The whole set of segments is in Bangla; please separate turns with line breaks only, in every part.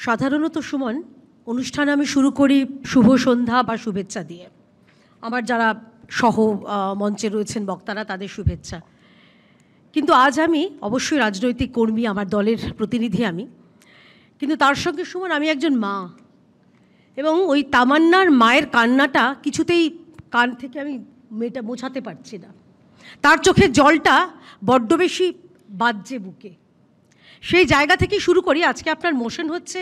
সাধারণত সুমন অনুষ্ঠান আমি শুরু করি শুভ সন্ধ্যা বা শুভেচ্ছা দিয়ে। আমার যারা সহ মঞ্চে রয়েছেন বক্তারা তাদের শুভেচ্ছা। কিন্তু আজ আমি অবশ্যই রাজনৈতিক কর্মী, আমার দলের প্রতিনিধি আমি, কিন্তু তার সঙ্গে সুমন আমি একজন মা, এবং ওই তামান্নার মায়ের কান্নাটা কিছুতেই কান থেকে আমি মেয়েটা মোছাতে পারছি না। তার চোখের জলটা বড্ড বেশি বাজছে বুকে। সেই জায়গা থেকে শুরু করি। আজকে আপনার মোশন হচ্ছে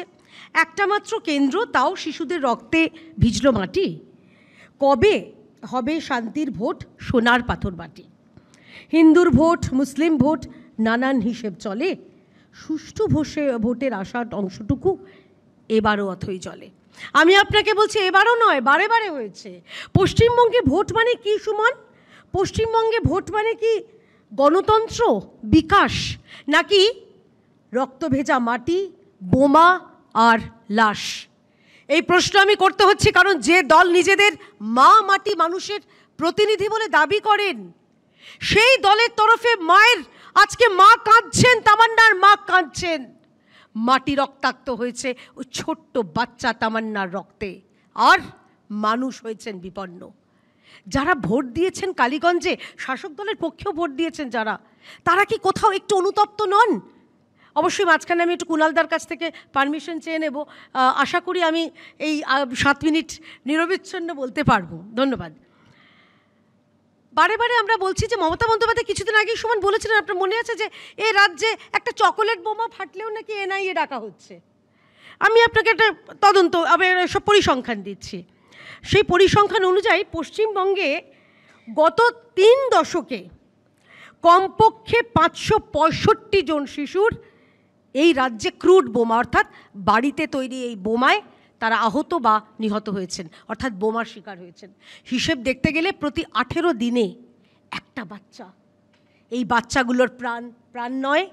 একটা মাত্র কেন্দ্র, তাও শিশুদের রক্তে ভিজল মাটি। কবে হবে শান্তির ভোট, সোনার পাথর মাটি? হিন্দুর ভোট, মুসলিম ভোট, নানান হিসেব চলে। সুষ্ঠু ভোটের আশার অংশটুকু এবারও অথই চলে। আমি আপনাকে বলছি এবারও নয়, বারে বারে হয়েছে। পশ্চিমবঙ্গে ভোট মানে কি সুমন? পশ্চিমবঙ্গে ভোট মানে কি গণতন্ত্র, বিকাশ, নাকি রক্তভেজা মাটি, বোমা আর লাশ? এই প্রশ্ন আমি করতে হচ্ছে কারণ যে দল নিজেদের মা মাটি মানুষের প্রতিনিধি বলে দাবি করেন, সেই দলের তরফে মায়ের আজকে মা কাঁদছেন, তামান্নার মা কাঁদছেন। মাটি রক্তাক্ত হয়েছে ওই ছোট্ট বাচ্চা তামান্নার রক্তে, আর মানুষ হয়েছেন বিপন্ন। যারা ভোট দিয়েছেন কালীগঞ্জে, শাসক দলের পক্ষেও ভোট দিয়েছেন যারা, তারা কি কোথাও একটু অনুতপ্ত নন? অবশ্যই মাঝখানে আমি একটু কুণালদার কাছ থেকে পারমিশন চেয়ে নেব। আশা করি আমি এই 7 মিনিট নিরবিচ্ছিন্ন বলতে পারবো। ধন্যবাদ। বারে বারে আমরা বলছি যে মমতা বন্দ্যোপাধ্যায় কিছুদিন আগেই সুমন বলেছিলেন, আপনার মনে আছে, যে এই রাজ্যে একটা চকোলেট বোমা ফাটলেও নাকি এনআইএ ডাকা হচ্ছে। আমি আপনাকে একটা তদন্ত, আমি সব পরিসংখ্যান দিচ্ছি। সেই পরিসংখ্যান অনুযায়ী পশ্চিমবঙ্গে গত 3 দশকে কমপক্ষে 565 জন শিশুর এই রাজ্যে ক্রুড বোমা, অর্থাৎ বাড়িতে তৈরি এই বোমায় তারা আহত বা নিহত হয়েছেন, অর্থাৎ বোমার শিকার হয়েছেন। হিসেব দেখতে গেলে প্রতি 18 দিনে একটা বাচ্চা। এই বাচ্চাগুলোর প্রাণ নয়,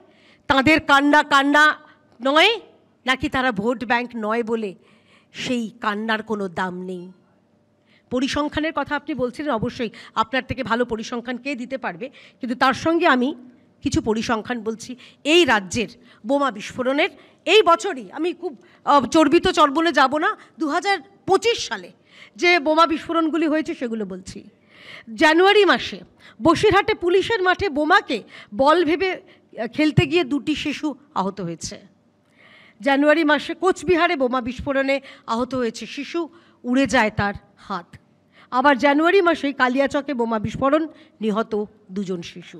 তাদের কান্না নয়, নাকি তারা ভোট ব্যাংক নয় বলে সেই কান্নার কোনো দাম নেই? পরিসংখ্যানের কথা আপনি বলছিলেন, অবশ্যই আপনার থেকে ভালো পরিসংখ্যান কে দিতে পারবে, কিন্তু তার সঙ্গে আমি কিছু পরিসংখ্যান বলছি। এই রাজ্যের বোমা বিস্ফোরণের এই বছরই, আমি খুব চর্বিত চর্বণে যাব না, 2025 সালে যে বোমা বিস্ফোরণগুলি হয়েছে সেগুলো বলছি। জানুয়ারি মাসে বসিরহাটে পুলিশের মাঠে বোমাকে বল ভেবে খেলতে গিয়ে 2টি শিশু আহত হয়েছে। জানুয়ারি মাসে কোচবিহারে বোমা বিস্ফোরণে আহত হয়েছে শিশু, উড়ে যায় তার হাত। আবার জানুয়ারি মাসেই কালিয়াচকে বোমা বিস্ফোরণ, নিহত 2 জন শিশু।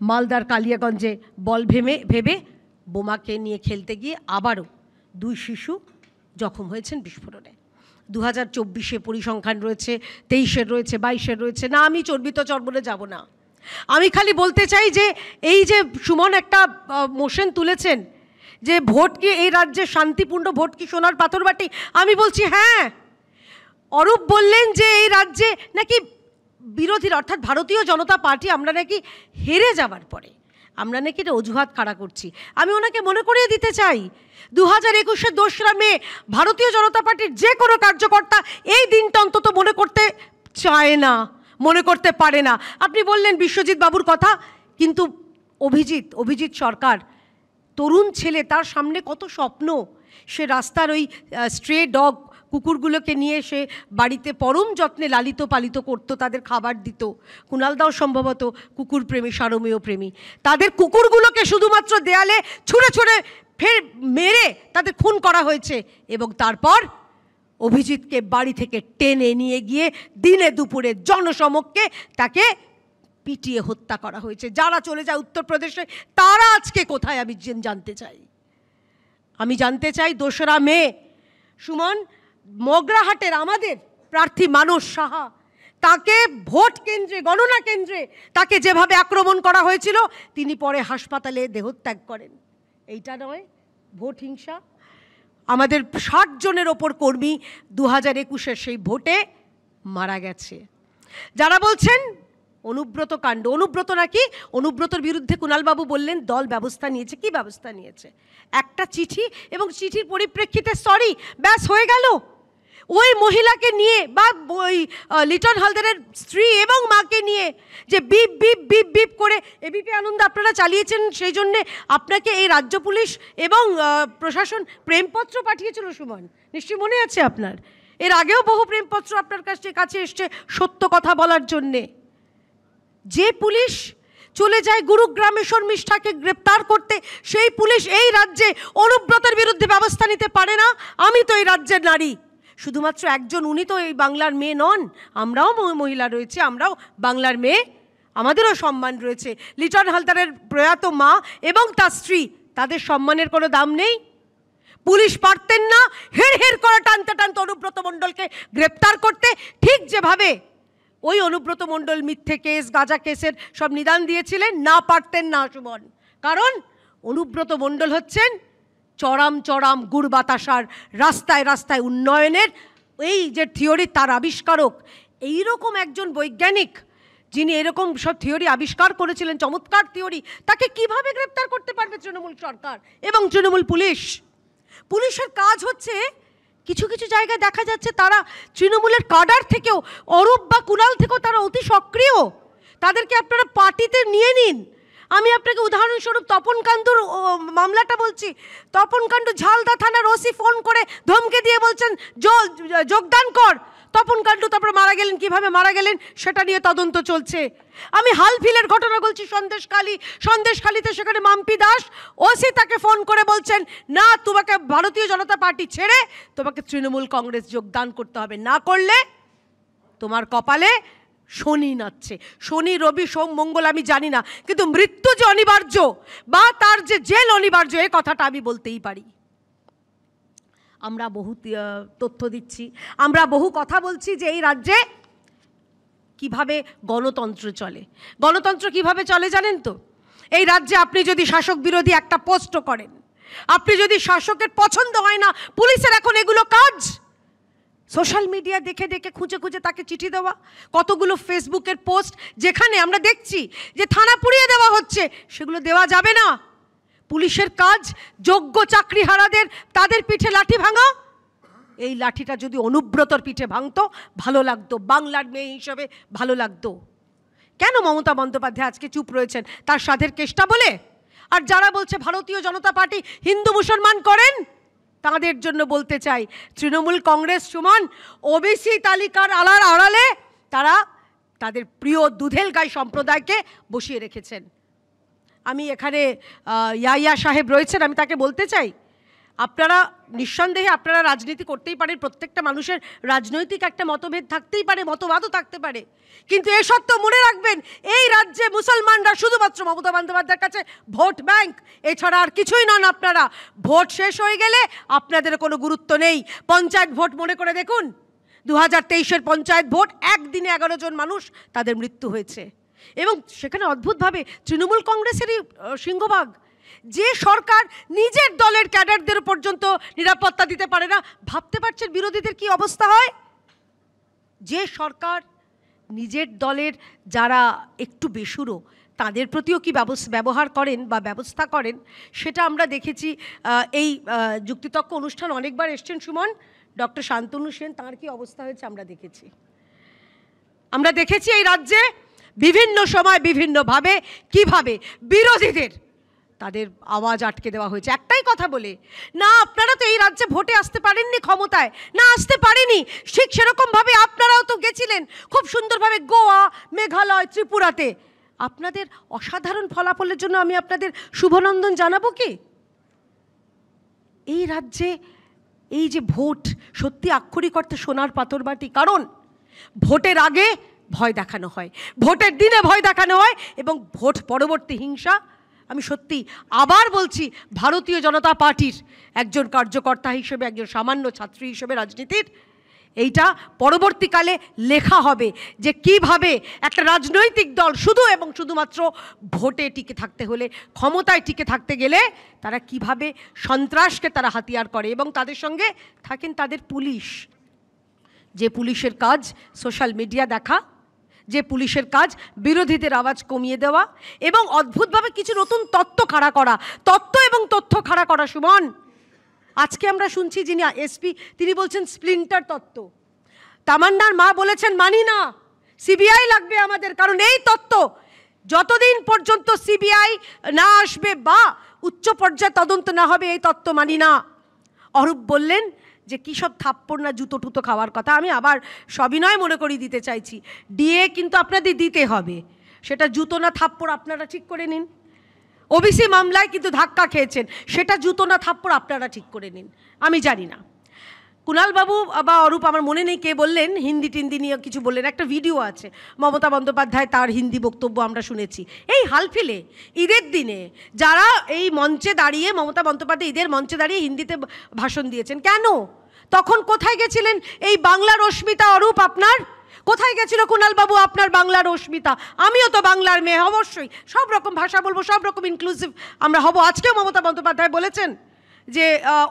মালদার কালিয়াগঞ্জে বল ভেবে বোমাকে নিয়ে খেলতে গিয়ে আবারও 2 শিশু জখম হয়েছেন বিস্ফোরণে। 2024-এ পরিসংখ্যান রয়েছে, 23-এর রয়েছে, 22-এর রয়েছে। না, আমি চর্বিত চর্বণে যাব না। আমি খালি বলতে চাই যে এই যে সুমন একটা মোশন তুলেছেন যে ভোট কি এই রাজ্যে শান্তিপূর্ণ ভোট কি সোনার পাথর বাটি, আমি বলছি হ্যাঁ। অরূপ বললেন যে এই রাজ্যে নাকি বিরোধীরা, অর্থাৎ ভারতীয় জনতা পার্টি, আমরা নাকি হেরে যাবার পরে আমরা নাকি এটা অজুহাত খাড়া করছি। আমি ওনাকে মনে করিয়ে দিতে চাই, 2021-এর 2রা মে ভারতীয় জনতা পার্টির যে কোনো কার্যকর্তা এই দিনটা অন্তত মনে করতে চায় না, মনে করতে পারে না। আপনি বললেন বিশ্বজিৎ বাবুর কথা, কিন্তু অভিজিৎ সরকার, তরুণ ছেলে, তার সামনে কত স্বপ্ন। সে রাস্তার ওই স্ট্রে ডগ কুকুরগুলোকে নিয়ে সে বাড়িতে পরম যত্নে লালিত পালিত করতো, তাদের খাবার দিত। কুণালদাও সম্ভবত কুকুর প্রেমী, সারমেয় প্রেমী। তাদের কুকুরগুলোকে শুধুমাত্র দেয়ালে ছুঁড়ে ফের মেরে তাদের খুন করা হয়েছে, এবং তারপর অভিজিৎকে বাড়ি থেকে টেনে নিয়ে গিয়ে দিনে দুপুরে জনসমক্ষে তাকে পিটিয়ে হত্যা করা হয়েছে। যারা চলে যায় উত্তরপ্রদেশে, তারা আজকে কোথায় আমি জানতে চাই। আমি জানতে চাই 2রা মে সুমন, মগরাহাটের আমাদের প্রার্থী মানস সাহা, তাকে ভোট কেন্দ্রে, গণনা কেন্দ্রে তাকে যেভাবে আক্রমণ করা হয়েছিল, তিনি পরে হাসপাতালে দেহত্যাগ করেন। এইটা নয় ভোট হিংসা? আমাদের 60 জনের ওপর কর্মী 2021-এর সেই ভোটে মারা গেছে। যারা বলছেন অনুব্রত কাণ্ড, অনুব্রত নাকি, অনুব্রতর বিরুদ্ধে কুণালবাবু বললেন দল ব্যবস্থা নিয়েছে। কি ব্যবস্থা নিয়েছে? একটা চিঠি, এবং চিঠির পরিপ্রেক্ষিতে সরি, ব্যাস হয়ে গেল। ওই মহিলাকে নিয়ে বা ওই লিটন হালদারের স্ত্রী এবং মাকে নিয়ে যে বিপ বিপ বিপ বিপ করে এবিপি আনন্দ আপনারা চালিয়েছেন, সেই জন্যে আপনাকে এই রাজ্য পুলিশ এবং প্রশাসন প্রেমপত্র পাঠিয়েছিল সুমন, নিশ্চয়ই মনে আছে আপনার। এর আগেও বহু প্রেমপত্র আপনার কাছে এসছে সত্য কথা বলার জন্যে। যে পুলিশ চলে যায় গুরুগ্রামে শর্মিষ্ঠাকে গ্রেপ্তার করতে, সেই পুলিশ এই রাজ্যে অনুব্রতের বিরুদ্ধে ব্যবস্থা নিতে পারে না। আমি তো এই রাজ্যের নারী, শুধুমাত্র একজন, উনি তো এই বাংলার মেয়ে নন, আমরাও মহিলা রয়েছে, আমরাও বাংলার মেয়ে, আমাদেরও সম্মান রয়েছে। লিটন হালদারের প্রয়াত মা এবং তার স্ত্রী, তাদের সম্মানের কোনো দাম নেই? পুলিশ পারতেন না হের হের করে টানতে টানতে অনুব্রত মণ্ডলকে গ্রেপ্তার করতে? ঠিক যেভাবে ওই অনুব্রত মণ্ডল মিথ্যে কেস, গাঁজা কেসের সব নিদান দিয়েছিলেন, না পারতেন না সুমন। কারণ অনুব্রত মণ্ডল হচ্ছেন চড়াম চড়াম গুড় বাতাসার, রাস্তায় রাস্তায় উন্নয়নের এই যে থিওরি, তার আবিষ্কারক। এইরকম একজন বৈজ্ঞানিক যিনি এরকম সব থিওরি আবিষ্কার করেছিলেন, চমৎকার থিওরি, তাকে কিভাবে গ্রেপ্তার করতে পারবে তৃণমূল সরকার এবং তৃণমূল পুলিশ? পুলিশের কাজ হচ্ছে, কিছু কিছু জায়গায় দেখা যাচ্ছে তারা তৃণমূলের কাডার থেকেও, অরূপ বা কুণাল থেকেও তারা অতি সক্রিয়। তাদেরকে আপনারা পার্টিতে নিয়ে নিন। আমি আপনাকে উদাহরণস্বরূপ তপন কাণ্ডুর মামলাটা বলছি। তপন কাণ্ডু ঝালদা থানার ওসি ফোন করে ধমকে দিয়ে বলছেন যোগদান কর। তপন কাণ্ডু তারপরে মারা গেলেন, কিভাবে মারা গেলেন সেটা নিয়ে তদন্ত চলছে। আমি হালফিলের ঘটনা বলছি, সন্দেশখালিতে সেখানে মাম্পি দাস ওসি তাকে ফোন করে বলছেন, না তোমাকে ভারতীয় জনতা পার্টি ছেড়ে তোমাকে তৃণমূল কংগ্রেস যোগদান করতে হবে, না করলে তোমার কপালে শনি নাচছে। শনি, রবি, সোম, মঙ্গল আমি জানি না, কিন্তু মৃত্যু যে অনিবার্য বা তার যে জেল অনিবার্য, এই কথাটা আমি বলতেই পারি। আমরা বহু তথ্য দিচ্ছি, আমরা বহু কথা বলছি যে এই রাজ্যে কিভাবে গণতন্ত্র চলে। গণতন্ত্র কিভাবে চলে জানেন তো? এই রাজ্যে আপনি যদি শাসক বিরোধী একটা পোস্ট করেন, আপনি যদি শাসকের পছন্দ হয় না, পুলিশের এখন এগুলো কাজ, সোশ্যাল মিডিয়া দেখে দেখে খুঁজে খুঁজে তাকে চিঠি দেওয়া, কতগুলো ফেসবুকের পোস্ট যেখানে আমরা দেখছি যে থানা পুড়িয়ে দেওয়া হচ্ছে, সেগুলো দেওয়া যাবে না। পুলিশের কাজ যোগ্য চাকরিহারাদের, তাদের পিঠে লাঠি ভাঙা। এই লাঠিটা যদি অনুব্রতর পিঠে ভাঙতো ভালো লাগতো, বাংলার মেয়ে হিসেবে ভালো লাগতো। কেন মমতা বন্দ্যোপাধ্যায় আজকে চুপ রয়েছেন? তার সাধের কেষ্টা বলে? আর যারা বলছে ভারতীয় জনতা পার্টি হিন্দু মুসলমান করেন, তাদের জন্য বলতে চাই, তৃণমূল কংগ্রেস সুমন ওবিসি তালিকার আড়ালে তারা তাদের প্রিয় দুধেল গাই সম্প্রদায়কে বসিয়ে রেখেছেন। আমি এখানে ইয়াইয়া সাহেব রয়েছেন, আমি তাকে বলতে চাই, আপনারা নিঃসন্দেহে আপনারা রাজনীতি করতেই পারেন, প্রত্যেকটা মানুষের রাজনৈতিক একটা মতভেদ থাকতেই পারে, মতবাদও থাকতে পারে, কিন্তু এ সত্ত্বেও মনে রাখবেন এই রাজ্যে মুসলমানরা শুধুমাত্র মমতা বন্দ্যোপাধ্যায়ের কাছে ভোট ব্যাংক, এছাড়া আর কিছুই নন। আপনারা ভোট শেষ হয়ে গেলে আপনাদের কোনো গুরুত্ব নেই। পঞ্চায়েত ভোট মনে করে দেখুন, 2023-এর পঞ্চায়েত ভোট, একদিনে 11 জন মানুষ তাদের মৃত্যু হয়েছে, এবং সেখানে অদ্ভুতভাবে তৃণমূল কংগ্রেসেরই সিংহভাগ। যে সরকার নিজের দলের ক্যাডারদের পর্যন্ত নিরাপত্তা দিতে পারে না, ভাবতে পারছেন বিরোধীদের কি অবস্থা হয়? যে সরকার নিজের দলের যারা একটু বেসুরো তাদের প্রতিও কি ব্যবহার করেন বা ব্যবস্থা করেন, সেটা আমরা দেখেছি। এই যুক্তিতক্ক অনুষ্ঠান অনেকবার এসছেন সুমন, ডক্টর শান্তনু সেন, তাঁর কি অবস্থা হয়েছে আমরা দেখেছি এই রাজ্যে বিভিন্ন সময় বিভিন্নভাবে কিভাবে বিরোধীদের তাদের আওয়াজ আটকে দেওয়া হয়েছে একটাই কথা বলে, না আপনারা তো এই রাজ্যে ভোটে আসতে পারেননি, ক্ষমতায় না আসতে পারেনি। ঠিক সেরকমভাবে আপনারাও তো গেছিলেন খুব সুন্দরভাবে গোয়া, মেঘালয়, ত্রিপুরাতে। আপনাদের অসাধারণ ফলাফলের জন্য আমি আপনাদের শুভনন্দন জানাবো। কি এই রাজ্যে এই যে ভোট, সত্যি আক্ষরিক অর্থে সোনার পাথরবাটি, কারণ ভোটের আগে ভয় দেখানো হয়, ভোটের দিনে ভয় দেখানো হয়, এবং ভোট পরবর্তী হিংসা। আমি সত্যি আবার বলছি, ভারতীয় জনতা পার্টির একজন কার্যকর্তা হিসেবে, একজন সামান্য ছাত্রী হিসেবে রাজনীতির, এইটা পরবর্তীকালে লেখা হবে যে কিভাবে একটা রাজনৈতিক দল শুধু এবং শুধুমাত্র ভোটে টিকে থাকতে হলে, ক্ষমতায় টিকে থাকতে গেলে তারা কিভাবে সন্ত্রাসকে তারা হাতিয়ার করে, এবং তাদের সঙ্গে থাকেন তাদের পুলিশ, যে পুলিশের কাজ সোশ্যাল মিডিয়া দেখা, যে পুলিশের কাজ বিরোধীদের আওয়াজ কমিয়ে দেওয়া, এবং অদ্ভুতভাবে কিছু নতুন তত্ত্ব খাড়া করা, তত্ত্ব এবং তথ্য খাড়া করা। সুমন, আজকে আমরা শুনছি যিনি এসপি তিনি বলছেন স্প্লিন্টার তত্ত্ব। তামান্নার মা বলেছেন মানি না, সিবিআই লাগবে আমাদের, কারণ এই তত্ত্ব যতদিন পর্যন্ত সিবিআই না আসবে বা উচ্চ পর্যায়ে তদন্ত না হবে এই তত্ত্ব মানি না। অরূপ বললেন যে কী সব থাপ্পড় না জুতো টুতো খাওয়ার কথা। আমি আবার সবিনয় মনে করি দিতে চাইছি, ডিএ কিন্তু আপনাদের দিতে হবে, সেটা জুতো না থাপ্পড় আপনারা ঠিক করে নিন। ওবিসি মামলায় কিন্তু ধাক্কা খেয়েছেন, সেটা জুতো না থাপ্পড় আপনারা ঠিক করে নিন। আমি জানি না কুণালবাবু বা অরূপ, আমার মনে নেই কে বললেন, হিন্দি টিন্দি নিয়ে কিছু বললেন, একটা ভিডিও আছে মমতা বন্দ্যোপাধ্যায় তার হিন্দি বক্তব্য আমরা শুনেছি। এই হালফিলে ঈদের দিনে যারা এই মঞ্চে দাঁড়িয়ে, মমতা বন্দ্যোপাধ্যায় ঈদের মঞ্চে দাঁড়িয়ে হিন্দিতে ভাষণ দিয়েছেন, কেন তখন কোথায় গেছিলেন এই বাংলার অস্মিতা? অরূপ আপনার কোথায় গেছিল কুণালবাবু আপনার বাংলার অস্মিতা? আমিও তো বাংলার মেয়ে, অবশ্যই সব রকম ভাষা বলবো, সব রকম ইনক্লুসিভ আমরা হব। আজকেও মমতা বন্দ্যোপাধ্যায় বলেছেন যে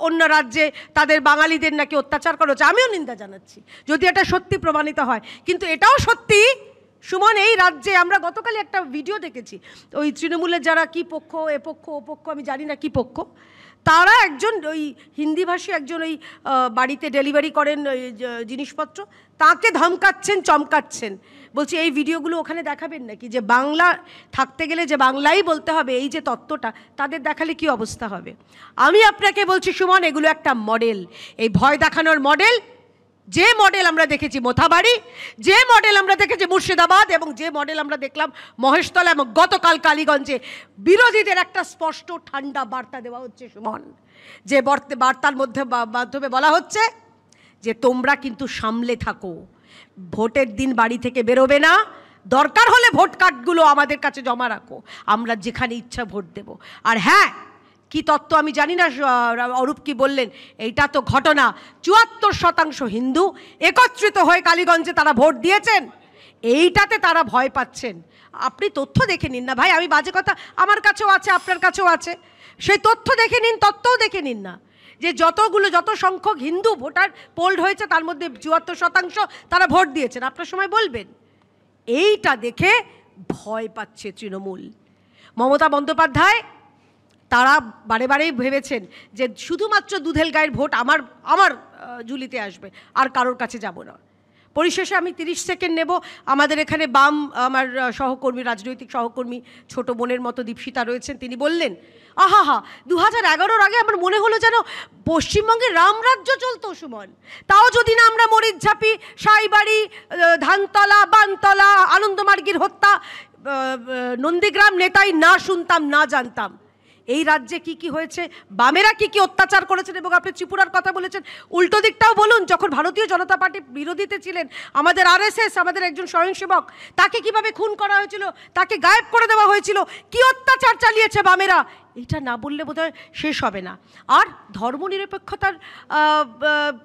অন্য রাজ্যে তাদের বাঙালিদের নাকি অত্যাচার করা হচ্ছে, আমিও নিন্দা জানাচ্ছি যদি এটা সত্যি প্রমাণিত হয়। কিন্তু এটাও সত্যি সুমন, এই রাজ্যে আমরা গতকালই একটা ভিডিও দেখেছি, ওই তৃণমূলের যারা কি পক্ষ, এ পক্ষ ও পক্ষ আমি জানি না কি পক্ষ, তারা একজন ওই হিন্দিভাষী একজন ওই বাড়িতে ডেলিভারি করেন ওই জিনিসপত্র, তাকে ধমকাচ্ছেন, চমকাচ্ছেন। বলছি এই ভিডিওগুলো ওখানে দেখাবেন নাকি, যে বাংলা থাকতে গেলে যে বাংলাই বলতে হবে, এই যে তত্ত্বটা তাদের দেখালে কি অবস্থা হবে। আমি আপনাকে বলছি সুমন, এগুলো একটা মডেল, এই ভয় দেখানোর মডেল। যে মডেল আমরা দেখেছি মোথাবাড়ি, যে মডেল আমরা দেখেছি মুর্শিদাবাদ, এবং যে মডেল আমরা দেখলাম মহেশতলা, এবং গতকাল কালীগঞ্জে বিরোধীদের একটা স্পষ্ট ঠান্ডা বার্তা দেওয়া হচ্ছে সুমন, যে বার্তার মাধ্যমে বলা হচ্ছে যে তোমরা কিন্তু সামলে থাকো, ভোটের দিন বাড়ি থেকে বেরোবে না, দরকার হলে ভোট কার্ডগুলো আমাদের কাছে জমা রাখো, আমরা যেখানে ইচ্ছা ভোট দেব। আর হ্যাঁ, কি তত্ত্ব আমি জানি না, অরূপ কি বললেন, এইটা তো ঘটনা, ৭৪% হিন্দু একত্রিত হয়ে কালীগঞ্জে তারা ভোট দিয়েছেন, এইটাতে তারা ভয় পাচ্ছেন। আপনি তথ্য দেখে নিন না ভাই, আমি বাজে কথা, আমার কাছেও আছে, আপনার কাছেও আছে, সেই তথ্য দেখে নিন, তত্ত্বও দেখে নিন না, যে যত সংখ্যক হিন্দু ভোটার পোল্ড হয়েছে তার মধ্যে ৭৪% তারা ভোট দিয়েছেন, আপনার সময় বলবেন। এইটা দেখে ভয় পাচ্ছে তৃণমূল। মমতা বন্দ্যোপাধ্যায় তারা বারে বারেই ভেবেছেন যে শুধুমাত্র দুধেল গায়ের ভোট আমার ঝুলিতে আসবে, আর কারোর কাছে যাব না। পরিশেষে আমি 30 সেকেন্ড নেব। আমাদের এখানে বাম আমার সহকর্মী, রাজনৈতিক সহকর্মী, ছোট বোনের মতো দীপশিতা রয়েছেন, তিনি বললেন আহা 2011-র আগে আমার মনে হলো যেন পশ্চিমবঙ্গে রামরাজ্য চলতো সুমন। তাও যদি না আমরা মরিচঝাপি, সাইবাড়ি, ধানতলা, বানতলা, আনন্দমার্গীর হত্যা, নন্দীগ্রাম নেতাই না শুনতাম, না জানতাম। এই রাজ্যে কি কি হয়েছে, বামেরা কি কি অত্যাচার করেছেন, এবং আপনি ত্রিপুরার কথা বলেছেন, উল্টো দিকটাও বলুন, যখন ভারতীয় জনতা পার্টি বিরোধীতে ছিলেন, আমাদের আরএসএস, আমাদের একজন স্বয়ংসেবক, তাকে কিভাবে খুন করা হয়েছিল, তাকে গায়েব করে দেওয়া হয়েছিল, কি অত্যাচার চালিয়েছে বামেরা, এটা না বললে বোধহয় শেষ হবে না। আর ধর্মনিরপেক্ষতার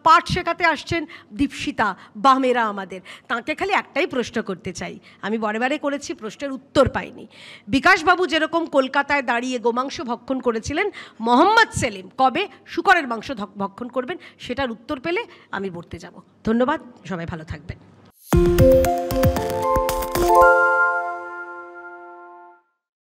পাঠ শেখাতে আসছেন দীপশিতা, বামেরা আমাদের, তাঁকে খালি একটাই প্রশ্ন করতে চাই, আমি বারে করেছি, প্রশ্নের উত্তর পাইনি। বিকাশবাবু যেরকম কলকাতায় দাঁড়িয়ে গোমাংস ভক্ষণ করেছিলেন, মোহাম্মদ সেলিম কবে শূকরের মাংস ভক্ষণ করবেন, সেটার উত্তর পেলে আমি বলতে যাব। ধন্যবাদ, সবাই ভালো থাকবেন।